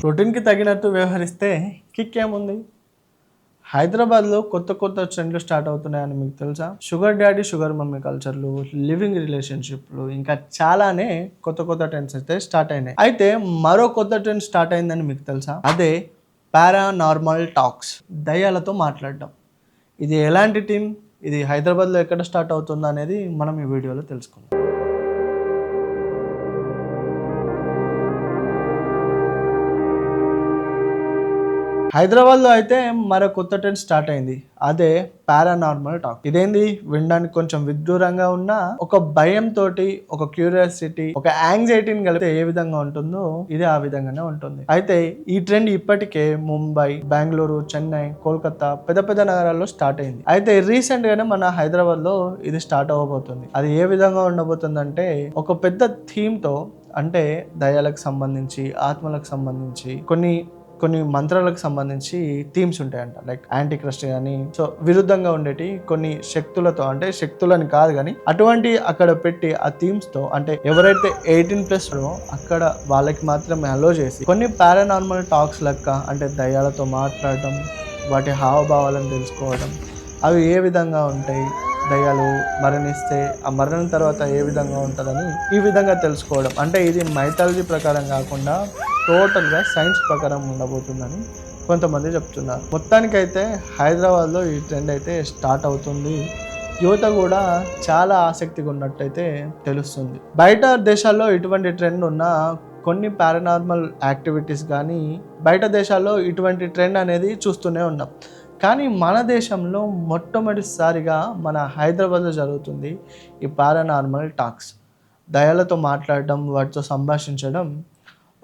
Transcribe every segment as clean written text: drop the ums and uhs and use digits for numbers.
రొటీన్కి తగినట్టు వ్యవహరిస్తే కిక్ ఏముంది? హైదరాబాద్లో కొత్త కొత్త ట్రెండ్లు స్టార్ట్ అవుతున్నాయని మీకు తెలుసా? షుగర్ డాడీ షుగర్ మమ్మీ కల్చర్లు, లివింగ్ రిలేషన్షిప్లు, ఇంకా చాలానే కొత్త కొత్త ట్రెండ్స్ అయితే స్టార్ట్ అయినాయి. అయితే మరో కొత్త ట్రెండ్ స్టార్ట్ అయిందని మీకు తెలుసా? అదే పారానార్మల్ టాక్స్, దయ్యాలతో మాట్లాడడం. ఇది ఎలాంటి టీమ్, ఇది హైదరాబాద్లో ఎక్కడ స్టార్ట్ అవుతుందో అనేది మనం ఈ వీడియోలో తెలుసుకుందాం. హైదరాబాద్లో అయితే మరో కొత్త ట్రెండ్ స్టార్ట్ అయింది. అదే పారానార్మల్ టాక్. ఇదేంది, వినడానికి కొంచెం విడ్డూరంగా ఉన్న ఒక భయంతో, ఒక క్యూరియాసిటీ, ఒక యాంగ్జైటీని కలిపితే ఏ విధంగా ఉంటుందో ఇది ఆ విధంగానే ఉంటుంది. అయితే ఈ ట్రెండ్ ఇప్పటికే ముంబై, బెంగళూరు, చెన్నై, కోల్కతా పెద్ద పెద్ద నగరాల్లో స్టార్ట్ అయింది. అయితే రీసెంట్ గానే మన హైదరాబాద్ లో ఇది స్టార్ట్ అవ్వబోతుంది. అది ఏ విధంగా ఉండబోతుంది అంటే, ఒక పెద్ద థీమ్ తో, అంటే దయాలకు సంబంధించి, ఆత్మలకు సంబంధించి, కొన్ని మంత్రాలకు సంబంధించి థీమ్స్ ఉంటాయంట. లైక్ యాంటీ క్రస్ట్ కానీ, సో విరుద్ధంగా ఉండేటి కొన్ని శక్తులతో, అంటే శక్తులని కాదు కానీ అటువంటి అక్కడ పెట్టి ఆ థీమ్స్ తో, అంటే ఎవరైతే 18+ అక్కడ వాళ్ళకి మాత్రమే అలో చేసి కొన్ని పారానార్మల్ టాక్స్ లెక్క, అంటే దయ్యాలతో మాట్లాడడం, వాటి హావభావాలను తెలుసుకోవడం, అవి ఏ విధంగా ఉంటాయి, దయ్యాలు మరణిస్తే ఆ మరణం తర్వాత ఏ విధంగా ఉంటుందని ఈ విధంగా తెలుసుకోవడం. అంటే ఇది మైథాలజీ ప్రకారం కాకుండా టోటల్గా సైన్స్ ప్రకారం ఉండబోతుందని కొంతమంది చెప్తున్నారు. మొత్తానికైతే హైదరాబాద్లో ఈ ట్రెండ్ అయితే స్టార్ట్ అవుతుంది. యువత కూడా చాలా ఆసక్తిగా ఉన్నట్టయితే తెలుస్తుంది. బయట దేశాల్లో ఇటువంటి ట్రెండ్ ఉన్న కొన్ని పారానార్మల్ యాక్టివిటీస్ కానీ, బయట దేశాల్లో ఇటువంటి ట్రెండ్ అనేది చూస్తూనే ఉన్నాం. కానీ మన దేశంలో మొట్టమొదటిసారిగా మన హైదరాబాద్లో జరుగుతుంది ఈ పారానార్మల్ టాక్స్. దయాలతో మాట్లాడడం, వాటితో సంభాషించడం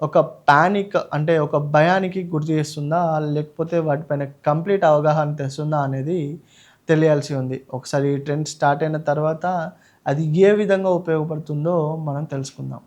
ఒక ప్యానిక్, అంటే ఒక భయానికి గురి చేస్తుందా, లేకపోతే వాటిపైన కంప్లీట్ అవగాహన తెస్తుందా అనేది తెలియాల్సి ఉంది. ఒకసారి ఈ ట్రెండ్ స్టార్ట్ అయిన తర్వాత అది ఏ విధంగా ఉపయోగపడుతుందో మనం తెలుసుకుందాం.